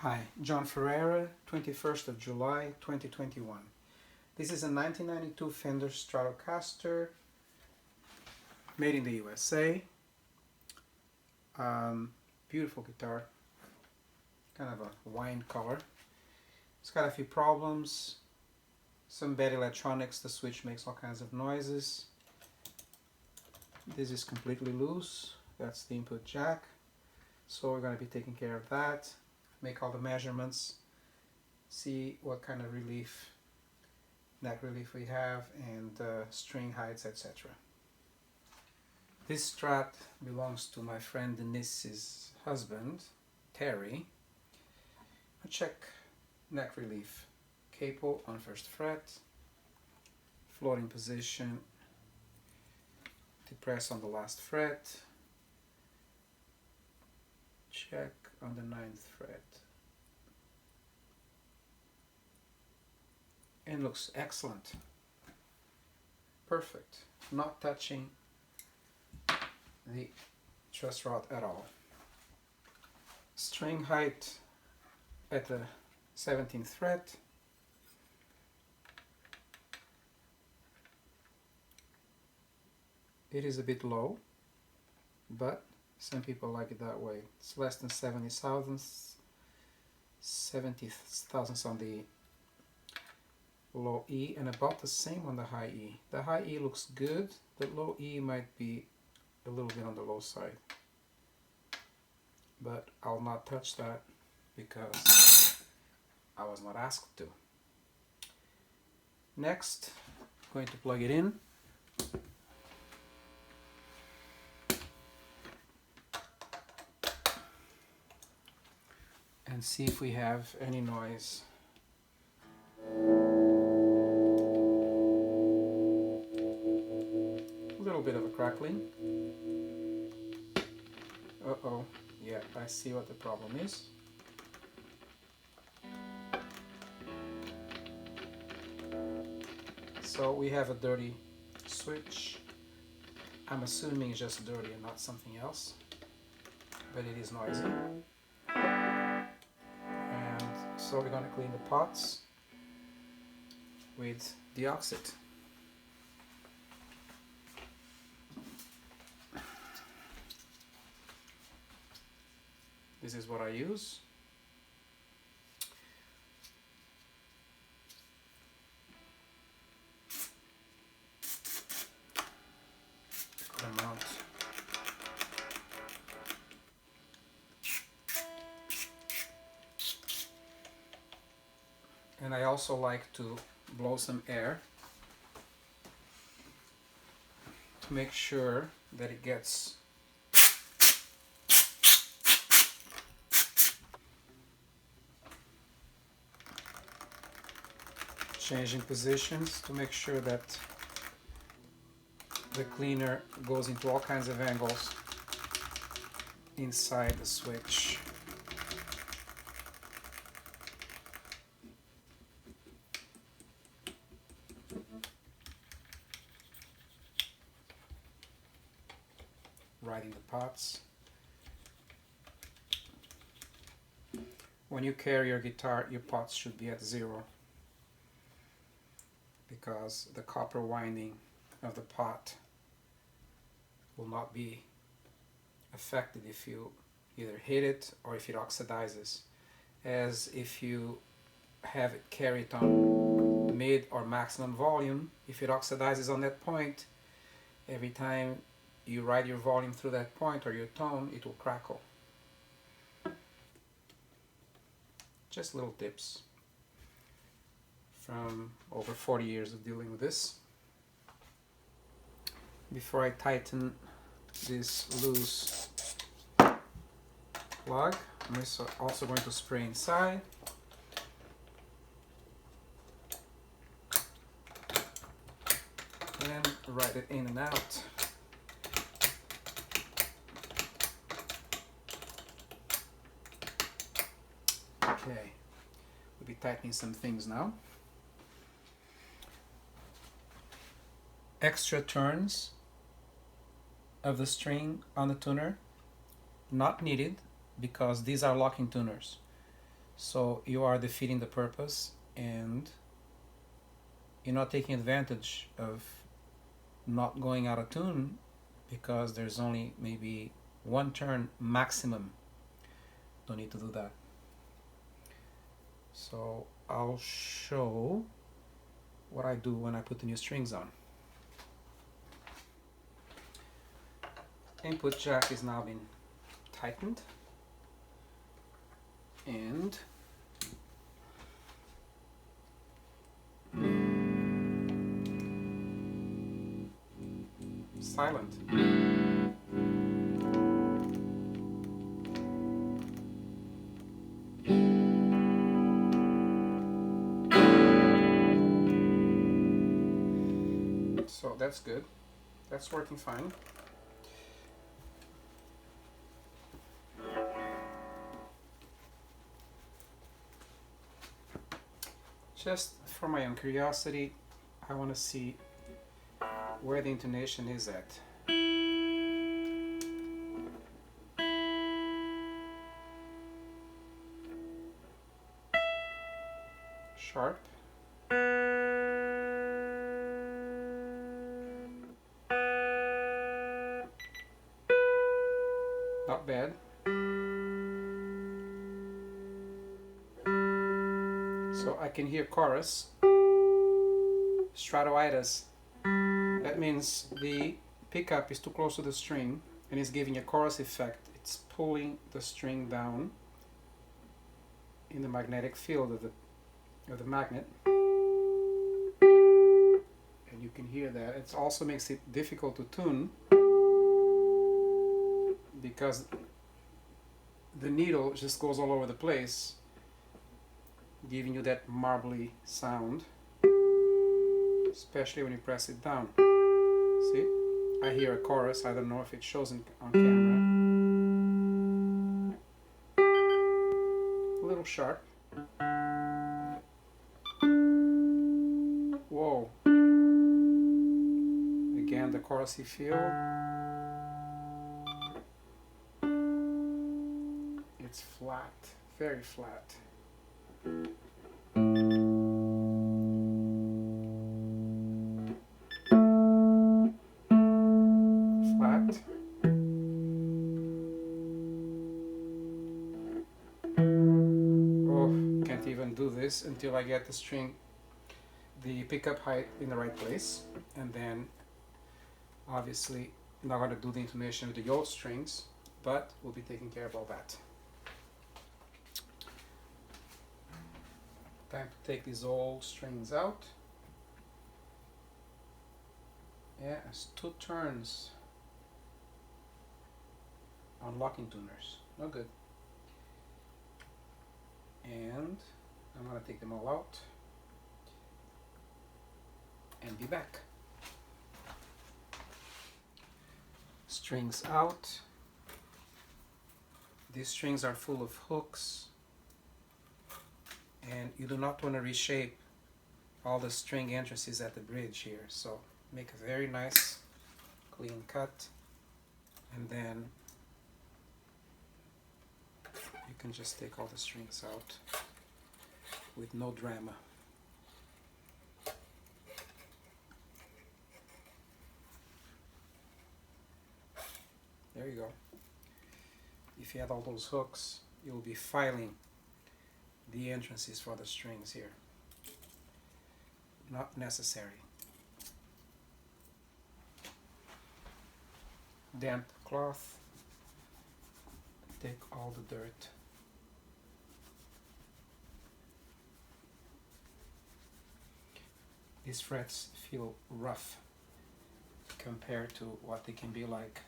Hi, John Ferreira, 21st of July 2021. This is a 1992 Fender Stratocaster made in the USA. Beautiful guitar, kind of a wine color. It's got a few problems, some bad electronics. The switch makes all kinds of noises. This is completely loose. That's the input jack. So we're going to be taking care of that. Make all the measurements, see what kind of relief, neck relief we have, and string heights, etc. This Strat belongs to my friend Denise's husband, Terry. I'll check neck relief. Capo on first fret, floating position, depress on the last fret, check on the 9th fret, and looks excellent, perfect, not touching the truss rod at all. String height at the 17th fret, it is a bit low, but some people like it that way. It's less than 70 thousandths on the low E and about the same on the high E. The high E looks good, the low E might be a little bit on the low side. But I'll not touch that because I was not asked to. Next, I'm going to plug it in. And see if we have any noise. A little bit of a crackling. Uh-oh, yeah, I see what the problem is. So we have a dirty switch. I'm assuming it's just dirty and not something else, but it is noisy. So we're going to clean the pots with deoxit. This is what I use. Good amount. And I also like to blow some air to make sure that it gets changing positions, to make sure that the cleaner goes into all kinds of angles inside the switch. Riding the pots. When you carry your guitar, your pots should be at 0 because the copper winding of the pot will not be affected if you either hit it or if it oxidizes, as if you have it carried on mid or maximum volume. If it oxidizes on that point, every time you ride your volume through that point or your tone, it will crackle. Just little tips from over 40 years of dealing with this. Before I tighten this loose plug, I'm also going to spray inside. And ride it in and out. Okay, we'll be tightening some things now. Extra turns of the string on the tuner, not needed because these are locking tuners. So you are defeating the purpose, and you're not taking advantage of not going out of tune because there's only maybe one turn maximum. Don't need to do that. So I'll show what I do when I put the new strings on. Input jack is now been tightened, and silent. So that's good. That's working fine. Just for my own curiosity, I want to see where the intonation is at. Sharp. Not bad. So I can hear chorus. Stratoitis. That means the pickup is too close to the string and is giving a chorus effect. It's pulling the string down in the magnetic field of the magnet. And you can hear that. It also makes it difficult to tune because the needle just goes all over the place, giving you that marbly sound, especially when you press it down. See? I hear a chorus. I don't know if it shows on camera. A little sharp. Whoa. Again, the chorusy feel. It's flat, very flat. Flat. Oh, can't even do this until I get the string, the pickup height in the right place, and then obviously I'm not going to do the intonation with the old strings, but we'll be taking care of all that. Time to take these old strings out. Yeah, it's 2 turns on locking tuners. No good. And I'm going to take them all out and be back. Strings out. These strings are full of hooks, and you do not want to reshape all the string entrances at the bridge here. So make a very nice clean cut, and then you can just take all the strings out with no drama. There you go. If you had all those hooks, you'll be filing the entrances for the strings here. Not necessary. Damp cloth. Take all the dirt. These frets feel rough compared to what they can be like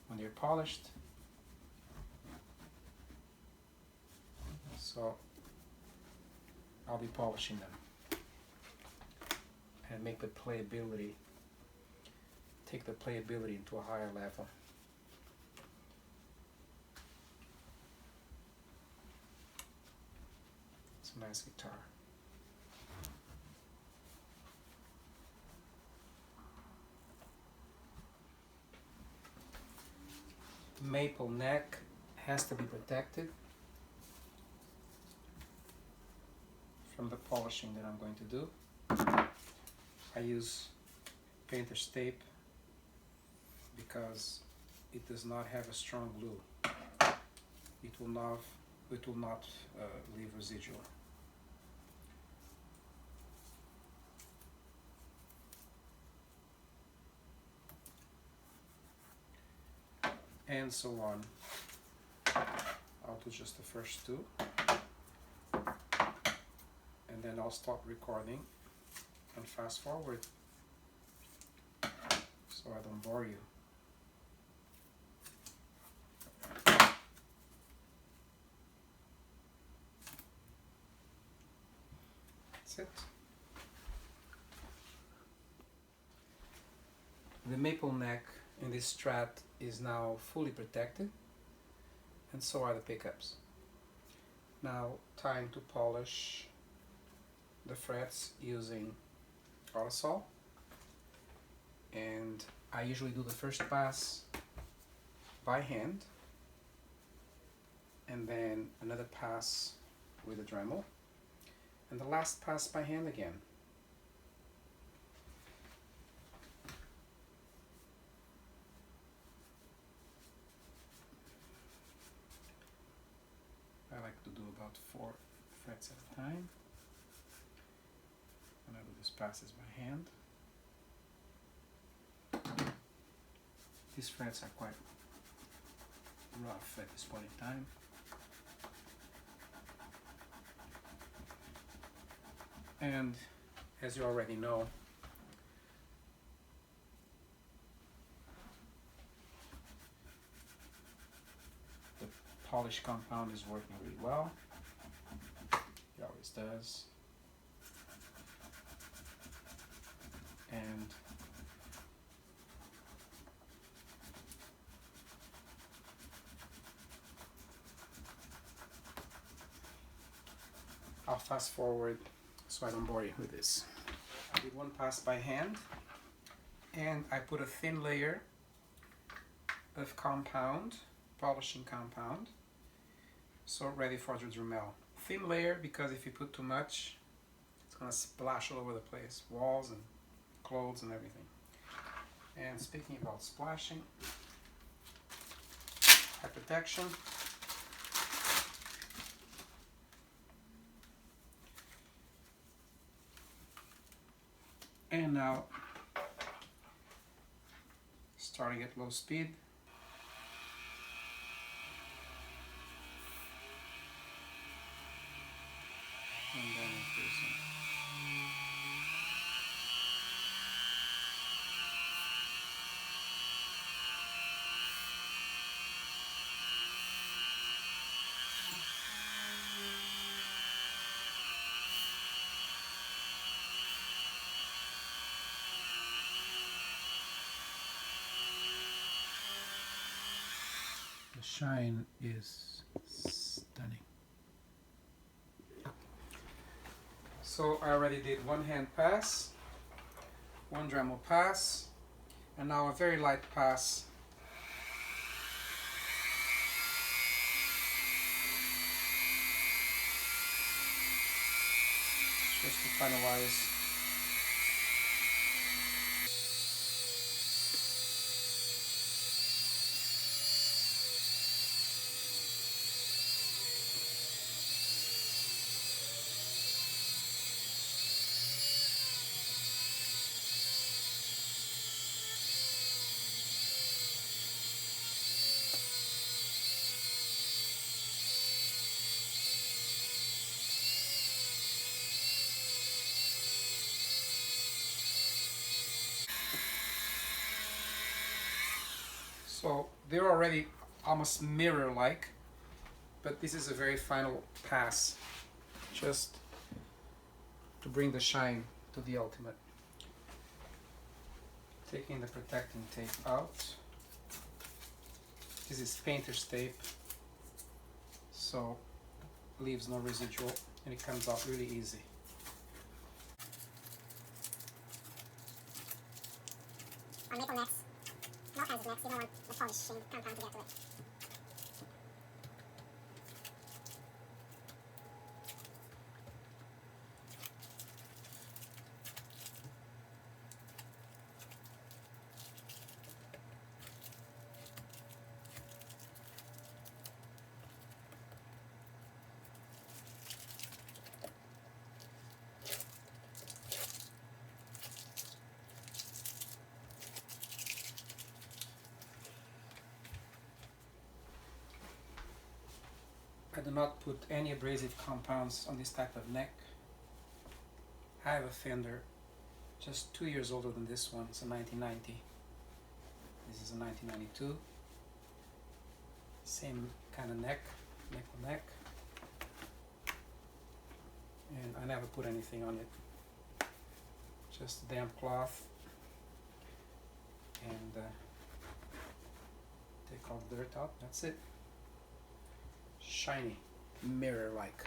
when they're polished. So I'll be polishing them and make the playability, take the playability into a higher level. It's a nice guitar. Maple neck has to be protected. from the polishing that I'm going to do. I use painter's tape because it does not have a strong glue. It will not leave residual. And so on. I'll do just the first two, and then I'll stop recording and fast forward so I don't bore you. That's it. The maple neck in this Strat is now fully protected, and so are the pickups. Now time to polish the frets using autosol, and I usually do the first pass by hand and then another pass with a Dremel and the last pass by hand again. I like to do about 4 frets at a time, and I do these passes by hand. These frets are quite rough at this point in time. And as you already know, the polish compound is working really well. It always does. And I'll fast forward so I don't bore you with this. I did one pass by hand, and I put a thin layer of compound, polishing compound, so ready for the Dremel. Thin layer because if you put too much, it's gonna splash all over the place, walls and clothes and everything. And speaking about splashing, high protection. And now, starting at low speed. And then increasing. The shine is stunning. So I already did one hand pass, one Dremel pass, and now a very light pass. Just to finalize. So they're already almost mirror-like, but this is a very final pass, just to bring the shine to the ultimate. Taking the protecting tape out. This is painter's tape, so leaves no residual and it comes out really easy. On maple necks, all kinds of necks, you don't want the polishing compound to get to it. I do not put any abrasive compounds on this type of neck. I have a Fender just 2 years older than this one. It's a 1990. This is a 1992. Same kind of neck to neck. And I never put anything on it. Just a damp cloth. And take all the dirt out. That's it. Shiny, mirror-like.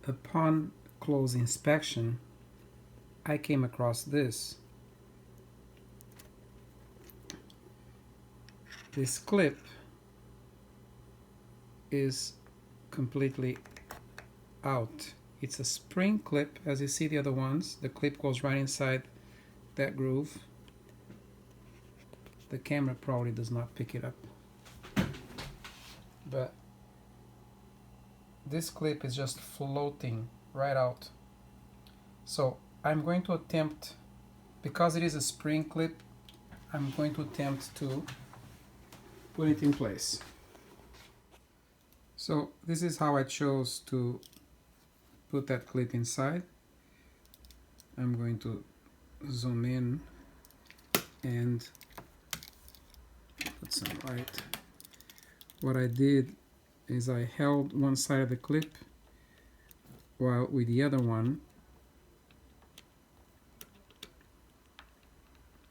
Upon close inspection, I came across this. This clip is completely out. It's a spring clip, as you see the other ones. The clip goes right inside that groove. The camera probably does not pick it up, but this clip is just floating right out. So I'm going to attempt, because it is a spring clip, I'm going to attempt to put it in place. So this is how I chose to put that clip inside. I'm going to zoom in and put some light. What I did is I held one side of the clip while with the other one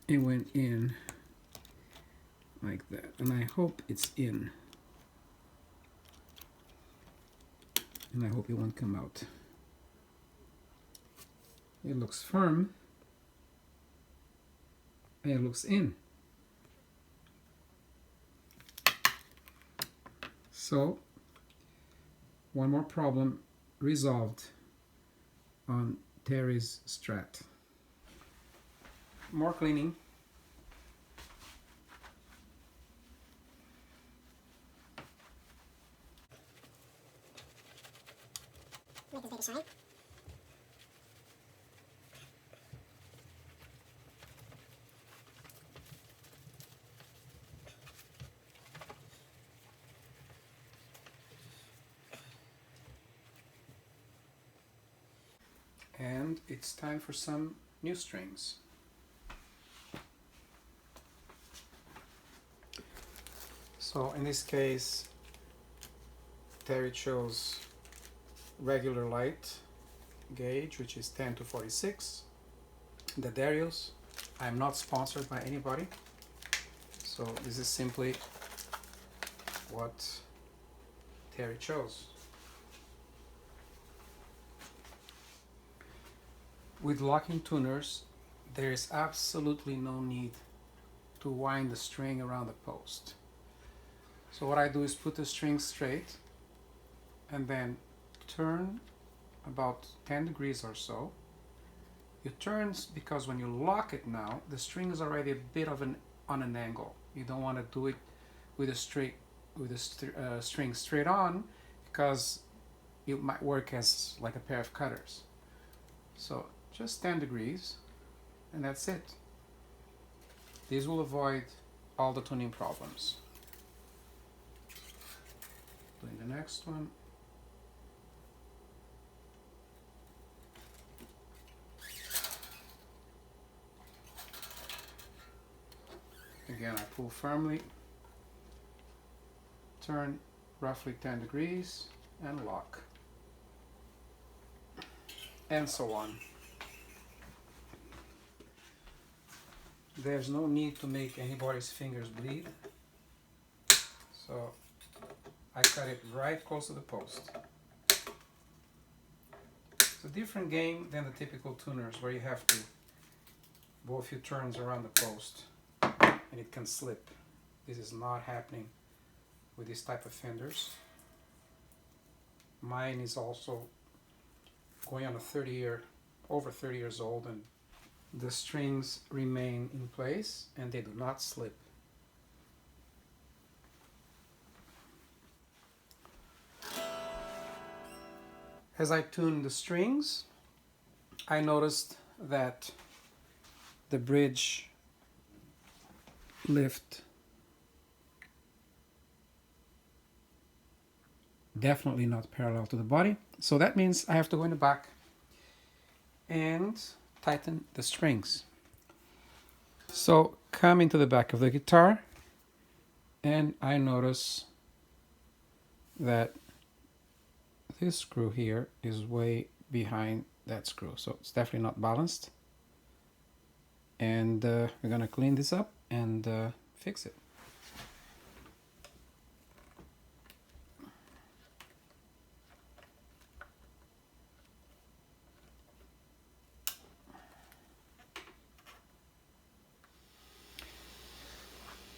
it went in like that, and I hope it's in, and I hope it won't come out. It looks firm and it looks in. So one more problem resolved on Terry's Strat. More cleaning. Make this baby shine. And it's time for some new strings. So in this case, Terry chose regular light gauge, which is 10 to 46. The Darius, I'm not sponsored by anybody, so this is simply what Terry chose. With locking tuners, there is absolutely no need to wind the string around the post. So what I do is put the string straight and then turn about 10 degrees or so. It turns because when you lock it now, the string is already a bit of on an angle. You don't want to do it with a string straight on, because it might work as like a pair of cutters. So just 10 degrees, and that's it. This will avoid all the tuning problems. Doing the next one. Again, I pull firmly, turn roughly 10 degrees, and lock. And so on. There's no need to make anybody's fingers bleed. So I cut it right close to the post. It's a different game than the typical tuners where you have to go a few turns around the post and it can slip. This is not happening with this type of fenders. Mine is also going on over 30 years old, and the strings remain in place and they do not slip. As I tuned the strings, I noticed that the bridge lift definitely not parallel to the body. So that means I have to go in the back and tighten the strings. So come into the back of the guitar, and I notice that this screw here is way behind that screw, so it's definitely not balanced. And we're gonna clean this up and fix it.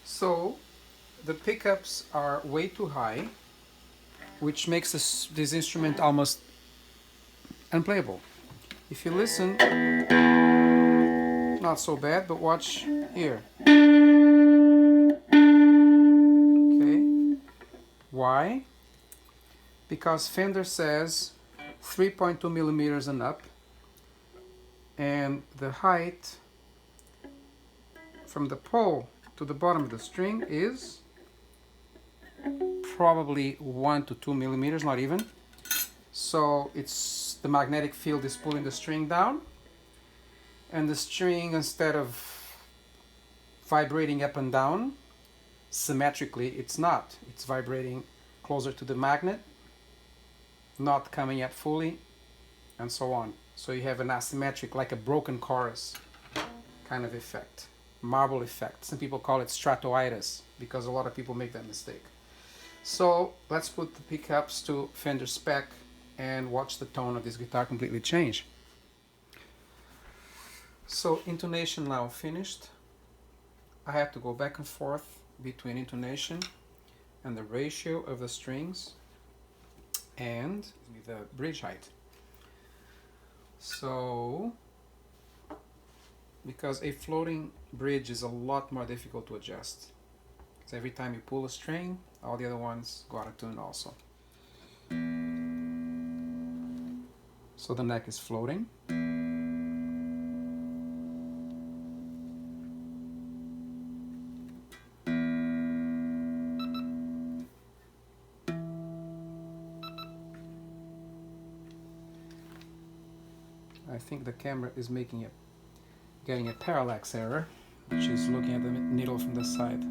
So the pickups are way too high, which makes this instrument almost unplayable. If you listen, not so bad, but watch here. Okay. Why? Because Fender says 3.2 millimeters and up, and the height from the pole to the bottom of the string is probably 1 to 2 millimeters, not even. So it's the magnetic field is pulling the string down, and the string, instead of vibrating up and down symmetrically, it's not. It's vibrating closer to the magnet, not coming up fully, and so on. So you have an asymmetric, like a broken chorus kind of effect, marble effect. Some people call it stratoitis because a lot of people make that mistake. So let's put the pickups to Fender spec and watch the tone of this guitar completely change. So intonation now finished. I have to go back and forth between intonation and the ratio of the strings and the bridge height. So, because a floating bridge is a lot more difficult to adjust. So every time you pull a string, all the other ones go out of tune also. So the neck is floating. I think the camera is getting a parallax error, which is looking at the needle from the side.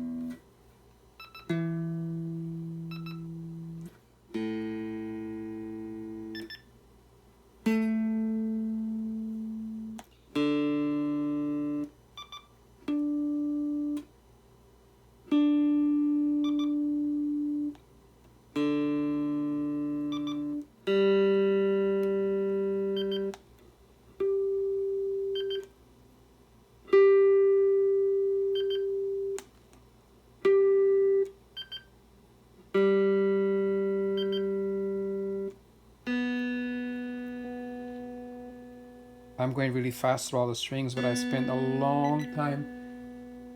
I'm going really fast through all the strings, but I spent a long time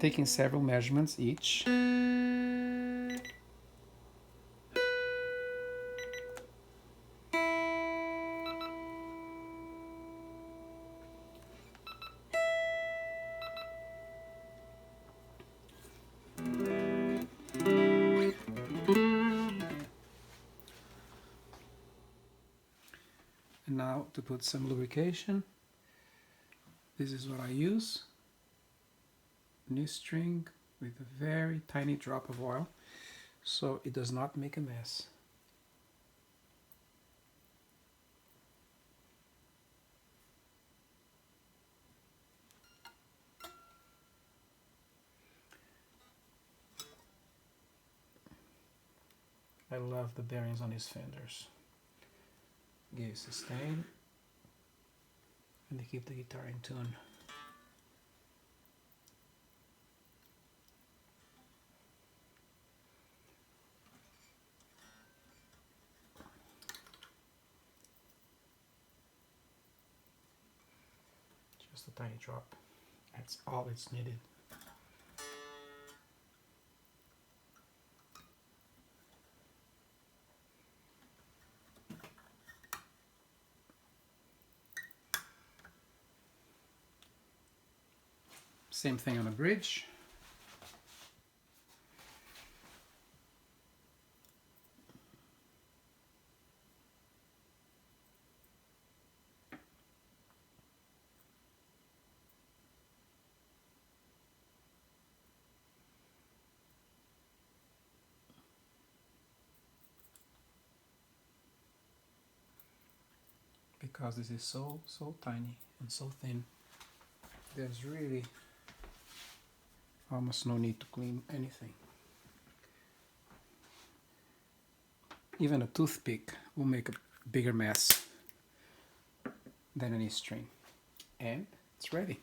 taking several measurements each. And now to put some lubrication, this is what I use. New string with a very tiny drop of oil, so it does not make a mess. I love the bearings on these Fenders. Give sustain, and they keep the guitar in tune. Just a tiny drop. That's all it's needed. Same thing on the bridge. because this is so tiny and so thin. There's really almost no need to clean anything. Even a toothpick will make a bigger mess than any string. And it's ready.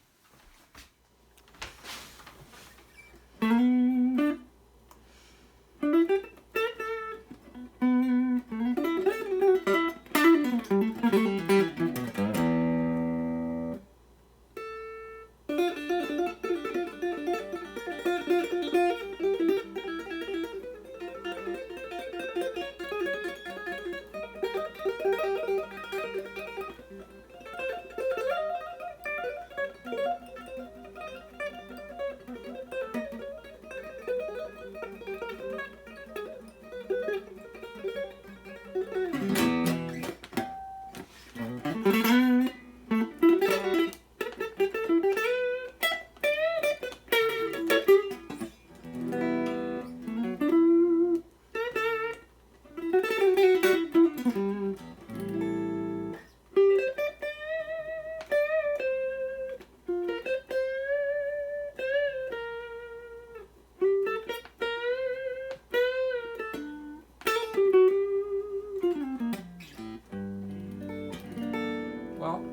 Well,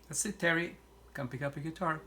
that's it, Terry. Come pick up your guitar.